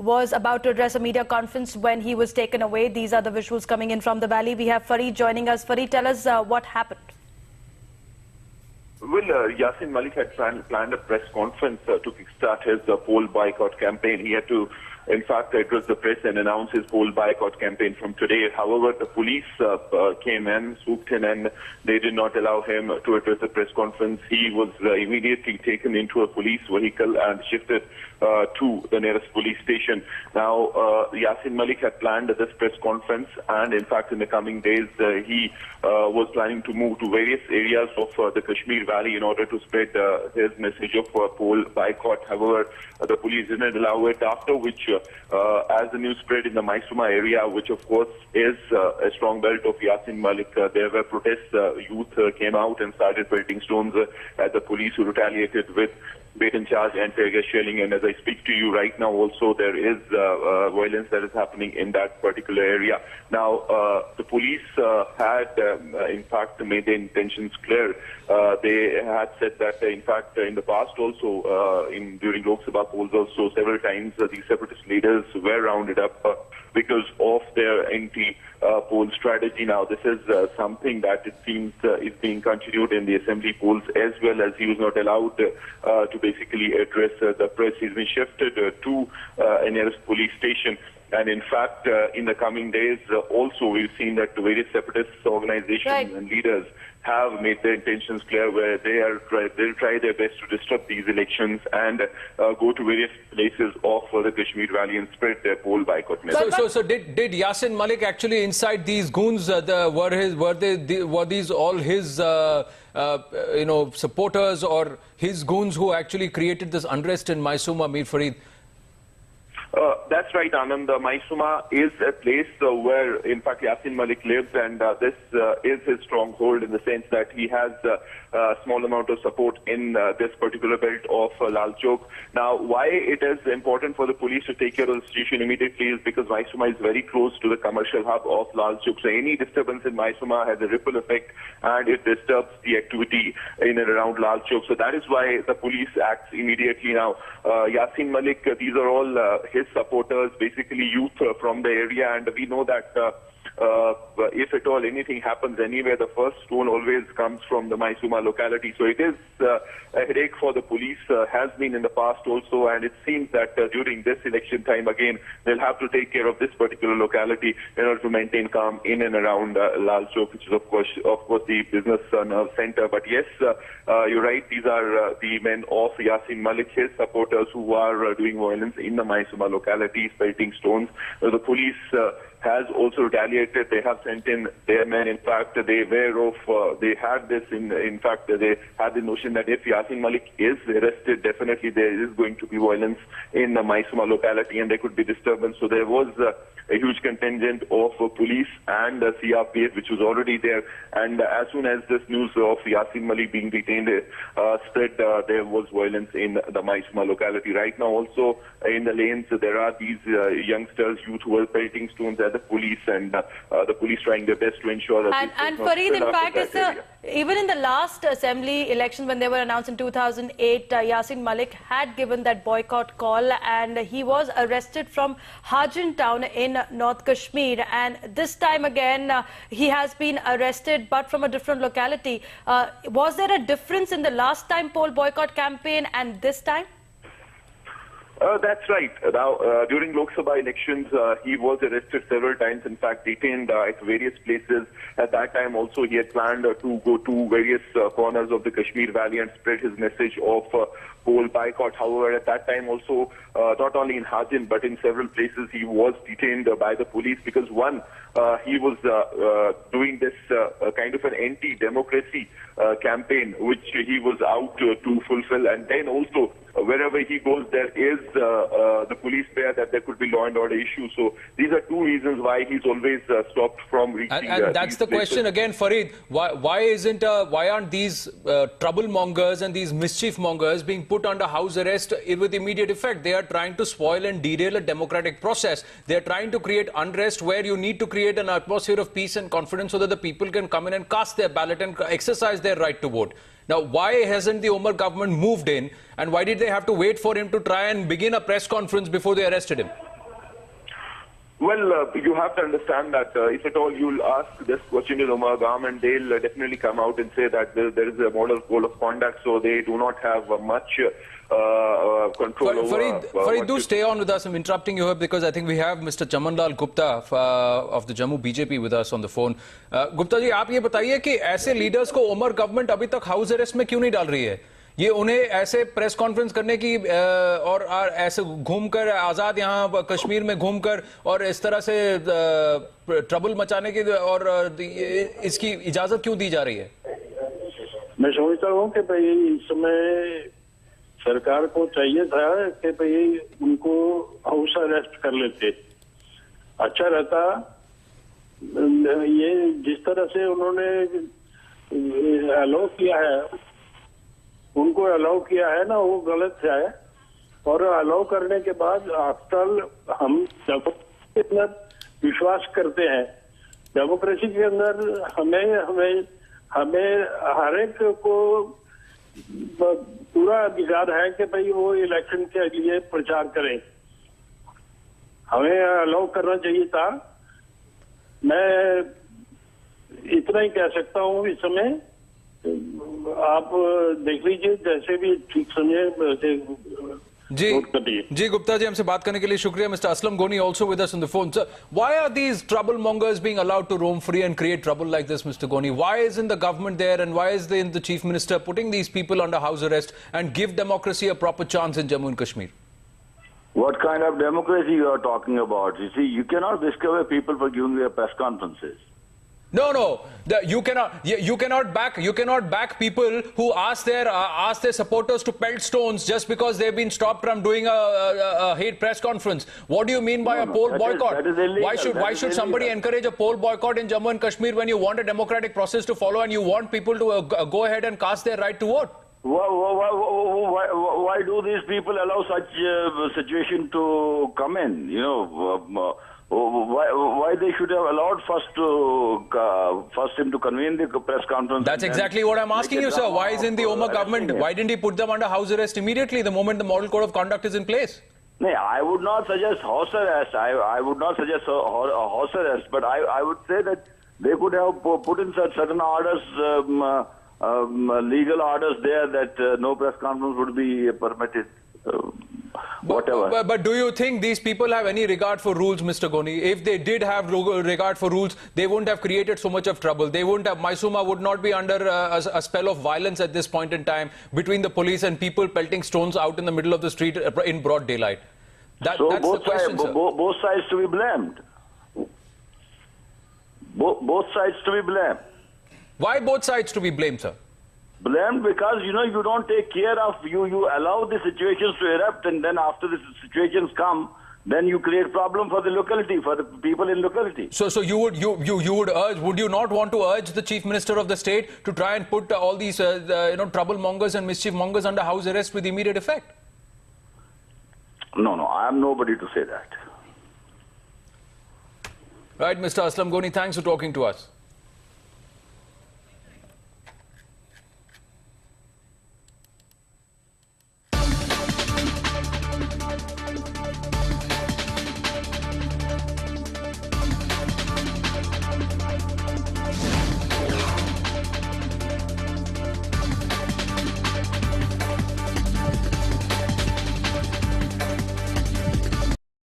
was about to address a media conference when he was taken away. These are the visuals coming in from the valley. We have Fareed joining us. Fareed, tell us what happened. Well, Yasin Malik had planned a press conference to kickstart his poll boycott campaign. He had to, in fact, address the press and announce his poll boycott campaign from today. However, the police came in, swooped in, and they did not allow him to address the press conference. He was immediately taken into a police vehicle and shifted to the nearest police station. Now, Yasin Malik had planned this press conference, and in fact, in the coming days, he was planning to move to various areas of the Kashmir Valley in order to spread his message of poll boycott. However, the police didn't allow it, after which, as the news spread in the Maisuma area, which of course is a strong belt of Yasin Malik, there were protests. Youth came out and started pelting stones at the police, who retaliated with bait charge and tear gas shelling. And as I speak to you right now, also there is violence that is happening in that particular area. Now, the police had, in fact, made their intentions clear. They had said that, in fact, in the past also, during Lok Sabha polls also, several times these separatist leaders were rounded up because of their anti-poll strategy. Now, this is something that it seems is being continued in the assembly polls as well, as he was not allowed to basically address the press. He's been shifted to a nearest police station. And in fact, in the coming days, also we've seen that various separatist organizations and leaders have made their intentions clear, where they'll try their best to disrupt these elections and go to various places of the Kashmir Valley and spread their poll boycott message. So did Yasin Malik actually incite these goons? Were these all his supporters or his goons who actually created this unrest in Maisuma, Mir Fareed? That's right, Anand. Maisuma is a place where, in fact, Yasin Malik lives, and this is his stronghold, in the sense that he has a small amount of support in this particular belt of Lal Chowk. Now, why it is important for the police to take care of the situation immediately is because Maisuma is very close to the commercial hub of Lal Chowk. So any disturbance in Maisuma has a ripple effect, and it disturbs the activity in and around Lal Chowk. So that is why the police acts immediately now. Yasin Malik, these are all his supporters, basically youth from the area, and we know that if at all anything happens anywhere, the first stone always comes from the Maisuma locality. So it is a headache for the police, has been in the past also, and it seems that during this election time again, they'll have to take care of this particular locality in order to maintain calm in and around Lal Chowk, which is of course the business nerve center. But yes, you're right, these are the men of Yasin Malik, his supporters, who are doing violence in the Maisuma locality, pelting stones. The police has also retaliated. They have sent in their men. In fact, they had this in fact, they had the notion that if Yasin Malik is arrested, definitely there is going to be violence in the Maisuma locality and there could be disturbance. So there was a huge contingent of police and CRPF, which was already there. And as soon as this news of Yasin Malik being detained spread, there was violence in the Maisuma locality. Right now also in the lanes, there are these youngsters, youth, who are pelting stones at the police, and the police trying their best to ensure that... And Fareed, in fact, even in the last assembly election, when they were announced in 2008, Yasin Malik had given that boycott call, and he was arrested from Hajin town in North Kashmir. And this time again, he has been arrested, but from a different locality. Was there a difference in the last time poll boycott campaign and this time? That's right. Now, during Lok Sabha elections, he was arrested several times, in fact, detained at various places. At that time also, he had planned to go to various corners of the Kashmir Valley and spread his message of poll boycott. However, at that time also, not only in Hajin, but in several places, he was detained by the police because, one, he was doing this kind of an anti-democracy campaign, which he was out to fulfill, and then also wherever he goes, there is the police there, that there could be law and order issues. So these are two reasons why he's always stopped from reaching. And that's the question again, Fareed. Why aren't these trouble mongers and these mischief mongers being put under house arrest with immediate effect? They are trying to spoil and derail a democratic process. They are trying to create unrest where you need to create an atmosphere of peace and confidence so that the people can come in and cast their ballot and exercise their right to vote. Now, why hasn't the Umar government moved in, and why did they have to wait for him to try and begin a press conference before they arrested him? Well, you have to understand that if at all you'll ask this question to the Umar government, they'll definitely come out and say that there is a model code of conduct, so they do not have much control over... Farid, do stay on with us. I'm interrupting you here because I think we have Mr. Chamanlal Gupta of the Jammu BJP with us on the phone. Gupta ji, आप ये बताइए कि ऐसे leaders को Umar government अभी तक house arrest में क्यों नहीं डाल रही है? ये उन्हें ऐसे प्रेस कॉन्फ्रेंस करने की और ऐसे घूमकर आजाद यहाँ कश्मीर में घूमकर और इस तरह से ट्रबल मचाने की और इसकी इजाजत क्यों दी जा रही है? मैं समझता हूँ कि भाई इस समय सरकार को चाहिए था कि भाई उनको हाउस अरेस्ट कर लेते, अच्छा रहता। ये जिस तरह से उन्होंने अलाउ किया है, उनको अलाउ किया है ना, वो गलत है। और अलाउ करने के बाद आफ्टर हम डेमोक्रेसी के अंदर विश्वास करते हैं। डेमोक्रेसी के अंदर हमें हर एक को पूरा अधिकार है कि भाई वो इलेक्शन के लिए प्रचार करें। हमें अलाउ करना चाहिए था। मैं इतना ही कह सकता हूँ इस समय। आप देख लीजिए, जैसे भी ठीक समझे वैसे जी गुप्ता जी, हमसे बात करने के लिए शुक्रिया। Mr. Aslam Goni also with us on the phone. Sir, why are these troublemongers being allowed to roam free and create trouble like this, Mr. Goni? Why isn't the government there and why is the Chief Minister putting these people under house arrest and give democracy a proper chance in Jammu and Kashmir? What kind of democracy you are talking about? You see, you cannot discover people for giving their press conferences. No. You cannot back people who ask their supporters to pelt stones just because they've been stopped from doing a hate press conference. What do you mean by a poll boycott? That is illegal. Why should somebody encourage a poll boycott in Jammu and Kashmir when you want a democratic process to follow and you want people to go ahead and cast their right to vote? Why do these people allow such situation to come in? You know, why they should have allowed first him to convene the press conference? That's exactly what I'm asking you, sir. Why isn't the Omar government? Why didn't he put them under house arrest immediately the moment the model code of conduct is in place? No, I would not suggest house arrest. I would not suggest a house arrest, but I would say that they could have put in certain orders, legal orders there that no press conference would be permitted. Whatever. But do you think these people have any regard for rules, Mr. Goni? If they did have regard for rules, they wouldn't have created so much of trouble. They wouldn't have, Maisuma would not be under a spell of violence at this point in time between the police and people pelting stones out in the middle of the street in broad daylight. That's the question, sir. Both sides to be blamed. Both sides to be blamed. Why both sides to be blamed, sir? Blamed because, you know, you don't take care of, you allow the situations to erupt, and then after the situations come, then you create problem for the locality, for the people in locality. So you would urge, would you not want to urge the Chief Minister of the state to try and put all these troublemongers and mischief mongers under house arrest with immediate effect? No, I am nobody to say that. Right, Mr. Aslam Goni, thanks for talking to us.